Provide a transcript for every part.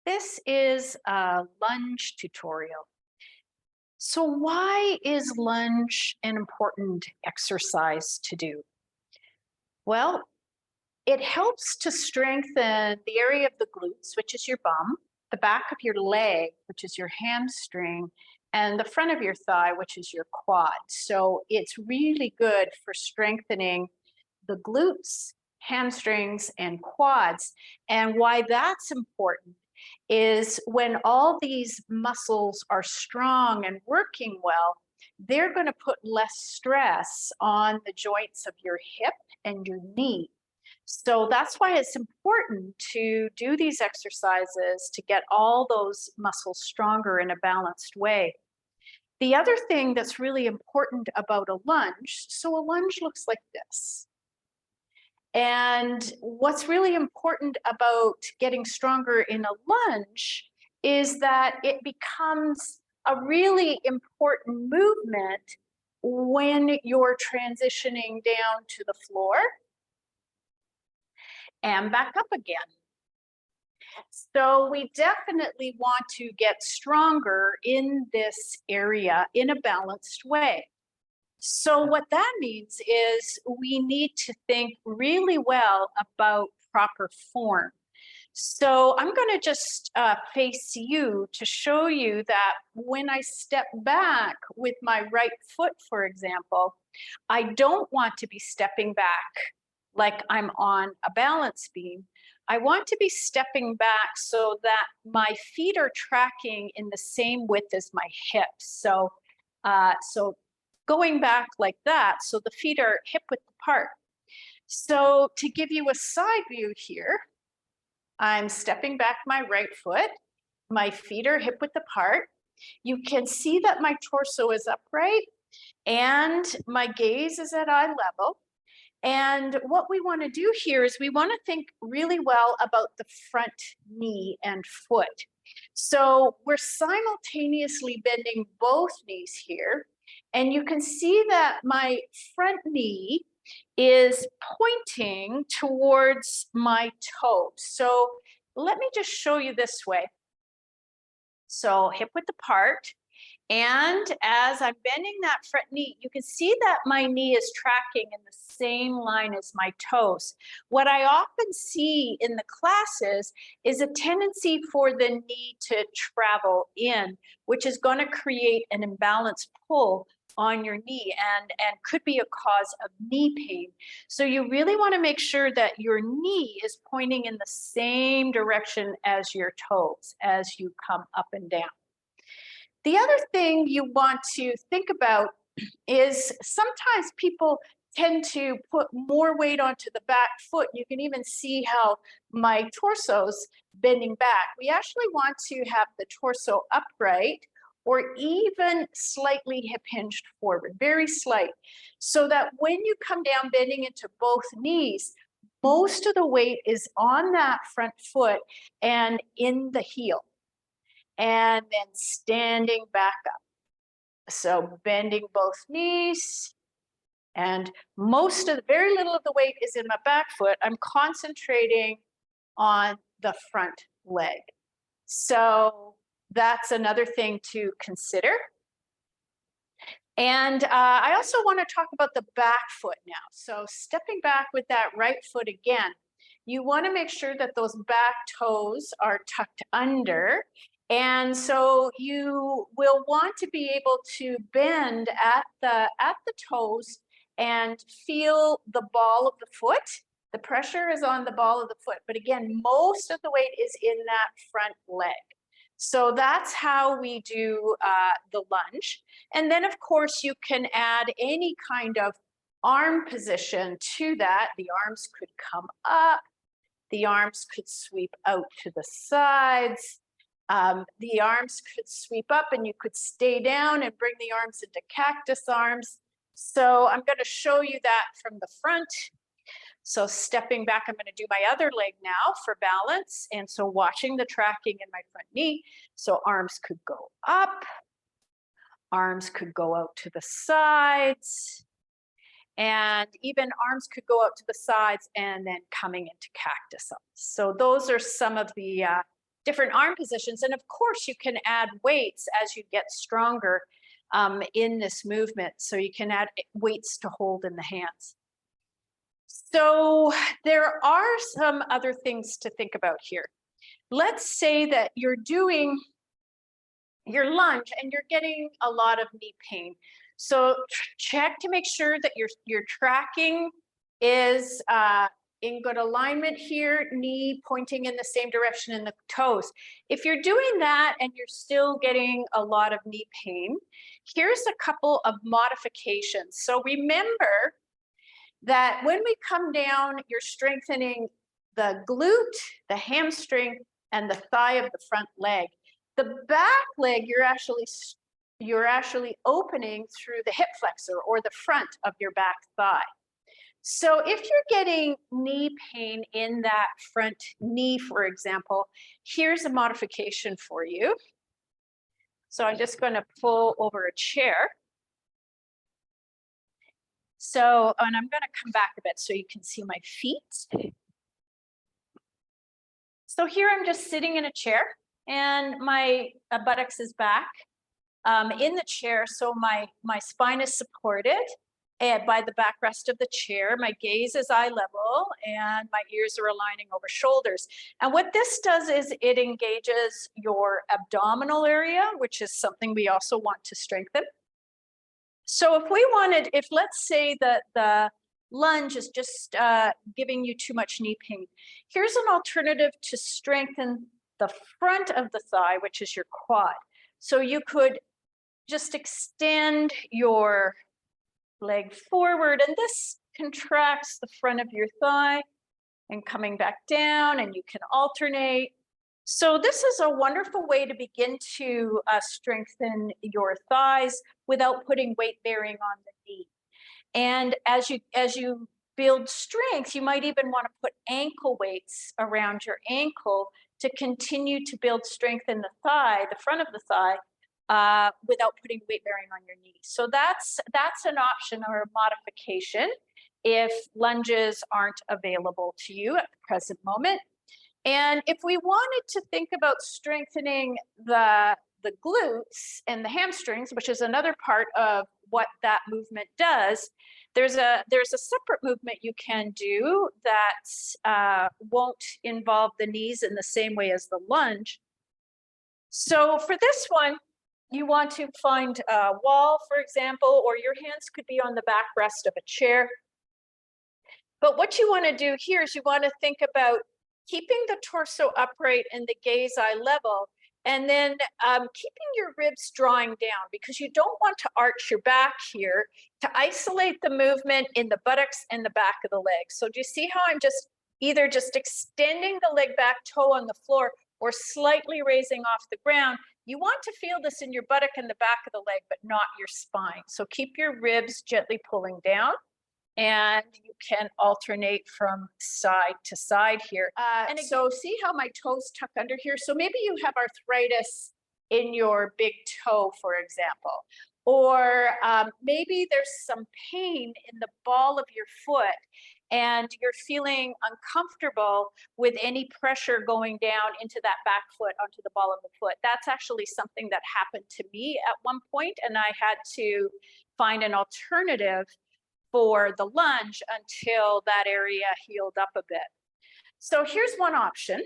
This is a lunge tutorial. So why is lunge an important exercise to do? Well, it helps to strengthen the area of the glutes, which is your bum, the back of your leg, which is your hamstring, and the front of your thigh, which is your quad. So it's really good for strengthening the glutes, hamstrings, and quads. And why that's important is when all these muscles are strong and working well, they're going to put less stress on the joints of your hip and your knee. So that's why it's important to do these exercises to get all those muscles stronger in a balanced way. The other thing that's really important about a lunge, so a lunge looks like this. And what's really important about getting stronger in a lunge is that it becomes a really important movement when you're transitioning down to the floor and back up again. So we definitely want to get stronger in this area in a balanced way. So what that means is we need to think really well about proper form. So I'm going to just face you to show you that when I step back with my right foot, for example, I don't want to be stepping back like I'm on a balance beam. I want to be stepping back so that my feet are tracking in the same width as my hips. So going back like that, so the feet are hip width apart. So to give you a side view here, I'm stepping back my right foot, my feet are hip width apart. You can see that my torso is upright and my gaze is at eye level. And what we want to do here is we want to think really well about the front knee and foot. So we're simultaneously bending both knees here. And you can see that my front knee is pointing towards my toes. So let me just show you this way. So hip width apart. And as I'm bending that front knee, you can see that my knee is tracking in the same line as my toes. What I often see in the classes is a tendency for the knee to travel in, which is going to create an imbalanced pull on your knee and could be a cause of knee pain. So you really want to make sure that your knee is pointing in the same direction as your toes as you come up and down. The other thing you want to think about is sometimes people tend to put more weight onto the back foot. You can even see how my torso's bending back. We actually want to have the torso upright or even slightly hip hinged forward, very slight, so that when you come down bending into both knees, most of the weight is on that front foot and in the heel. And then standing back up. So bending both knees, and very little of the weight is in my back foot. I'm concentrating on the front leg. So that's another thing to consider. And I also want to talk about the back foot now. So stepping back with that right foot again, you want to make sure that those back toes are tucked under. And so you will want to be able to bend at the toes and feel the ball of the foot. The pressure is on the ball of the foot. But again, most of the weight is in that front leg. So that's how we do the lunge. And then, of course, you can add any kind of arm position to that. The arms could come up. The arms could sweep out to the sides. The arms could sweep up and you could stay down and bring the arms into cactus arms. So I'm going to show you that from the front. So stepping back, I'm going to do my other leg now for balance. And so watching the tracking in my front knee. So arms could go up, arms could go out to the sides, and even arms could go out to the sides and then coming into cactus arms. So those are some of the different arm positions. And of course, you can add weights as you get stronger in this movement. So you can add weights to hold in the hands. So there are some other things to think about here. Let's say that you're doing your lunge and you're getting a lot of knee pain. So check to make sure that your tracking is in good alignment here, knee pointing in the same direction in the toes. If you're doing that and you're still getting a lot of knee pain, here's a couple of modifications. So remember that when we come down, you're strengthening the glute, the hamstring, and the thigh of the front leg. The back leg, you're actually opening through the hip flexor or the front of your back thigh. So if you're getting knee pain in that front knee, for example, here's a modification for you. So I'm just going to pull over a chair. So, and I'm going to come back a bit so you can see my feet. So here I'm just sitting in a chair and my buttocks is back in the chair. So my spine is supported by the backrest of the chair. My gaze is eye level and my ears are aligning over shoulders. And what this does is it engages your abdominal area, which is something we also want to strengthen. So if let's say that the lunge is just giving you too much knee pain, here's an alternative to strengthen the front of the thigh, which is your quad. So you could just extend your leg forward, and this contracts the front of your thigh and coming back down, and you can alternate. So this is a wonderful way to begin to strengthen your thighs without putting weight bearing on the knee. And as you build strength, you might even want to put ankle weights around your ankle to continue to build strength in the thigh, the front of the thigh, without putting weight bearing on your knee. So that's an option or a modification if lunges aren't available to you at the present moment. And if we wanted to think about strengthening the glutes and the hamstrings, which is another part of what that movement does, there's a separate movement you can do that won't involve the knees in the same way as the lunge. So for this one, you want to find a wall, for example, or your hands could be on the backrest of a chair. But what you want to do here is you want to think about keeping the torso upright and the gaze eye level, and then keeping your ribs drawing down, because you don't want to arch your back here to isolate the movement in the buttocks and the back of the leg. So do you see how I'm either just extending the leg back toe on the floor or slightly raising off the ground? You want to feel this in your buttock and the back of the leg, but not your spine. So keep your ribs gently pulling down, and you can alternate from side to side here. And so see how my toes tuck under here? So maybe you have arthritis in your big toe, for example, or maybe there's some pain in the ball of your foot and you're feeling uncomfortable with any pressure going down into that back foot onto the ball of the foot. That's actually something that happened to me at one point, and I had to find an alternative for the lunge until that area healed up a bit. So here's one option.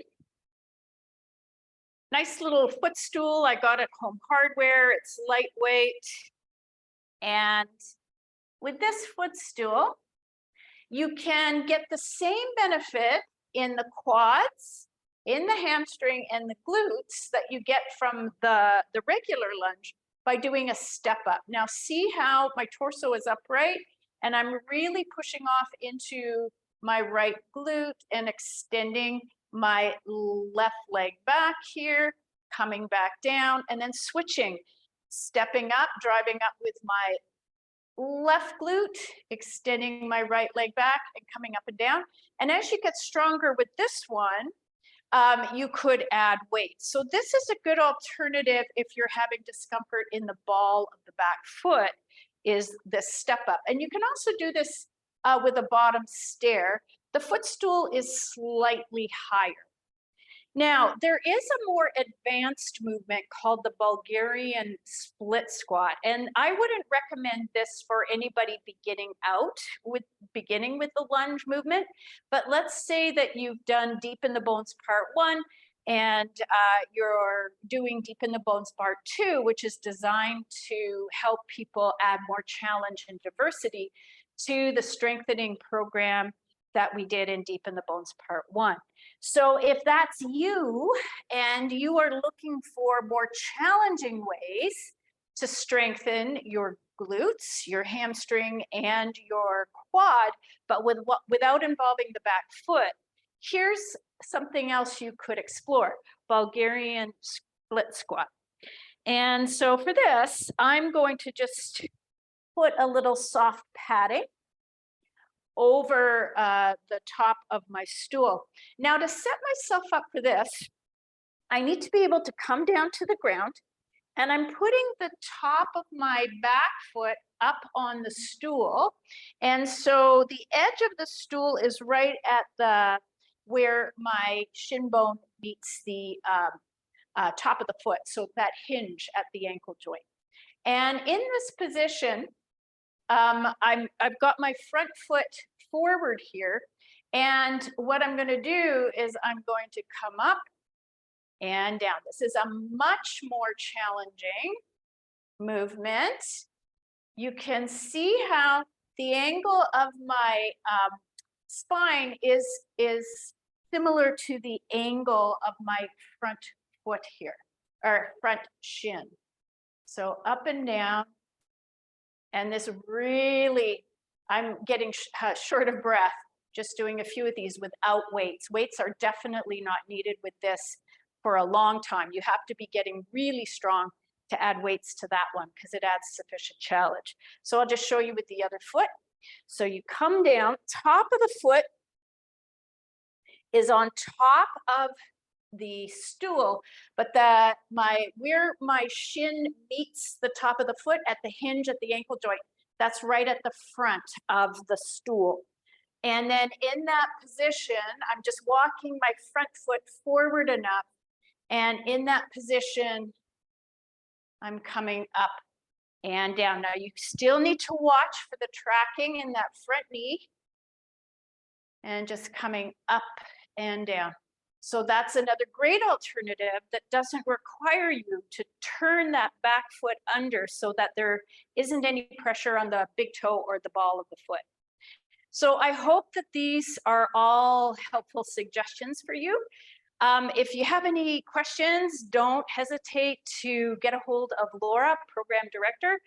Nice little footstool I got at Home Hardware. It's lightweight. And with this footstool, you can get the same benefit in the quads, in the hamstring, and the glutes that you get from the regular lunge by doing a step up. Now see how my torso is upright, and I'm really pushing off into my right glute and extending my left leg back here, coming back down, and then switching, stepping up, driving up with my left glute, extending my right leg back and coming up and down. And as you get stronger with this one, you could add weight. So this is a good alternative if you're having discomfort in the ball of the back foot, is this step up. And you can also do this with a bottom stair. The footstool is slightly higher. Now, there is a more advanced movement called the Bulgarian split squat, and I wouldn't recommend this for anybody beginning with the lunge movement. But let's say that you've done deep in the bones part 1, and you're doing deep in the bones part 2, which is designed to help people add more challenge and diversity to the strengthening program that we did in deep in the bones part 1. So if that's you and you are looking for more challenging ways to strengthen your glutes, your hamstring, and your quad, but without involving the back foot, here's something else you could explore: Bulgarian split squat. And so for this, I'm going to just put a little soft padding over the top of my stool. Now, to set myself up for this, I need to be able to come down to the ground, and I'm putting the top of my back foot up on the stool. And so the edge of the stool is right at where my shin bone meets the top of the foot, so that hinge at the ankle joint. And in this position, I've got my front foot forward here, and what I'm going to do is I'm going to come up and down. This is a much more challenging movement. You can see how the angle of my spine is similar to the angle of my front foot here, or front shin. So up and down. And this really, I'm getting short of breath just doing a few of these without weights. Weights are definitely not needed with this for a long time. You have to be getting really strong to add weights to that one because it adds sufficient challenge. So I'll just show you with the other foot. So you come down, top of the foot is on top of the stool, but where my shin meets the top of the foot at the hinge at the ankle joint, that's right at the front of the stool. And then in that position, I'm just walking my front foot forward enough, and in that position, I'm coming up and down. Now you still need to watch for the tracking in that front knee, and just coming up and down. So that's another great alternative that doesn't require you to turn that back foot under so that there isn't any pressure on the big toe or the ball of the foot. So I hope that these are all helpful suggestions for you. If you have any questions, don't hesitate to get a hold of Laura, Program Director.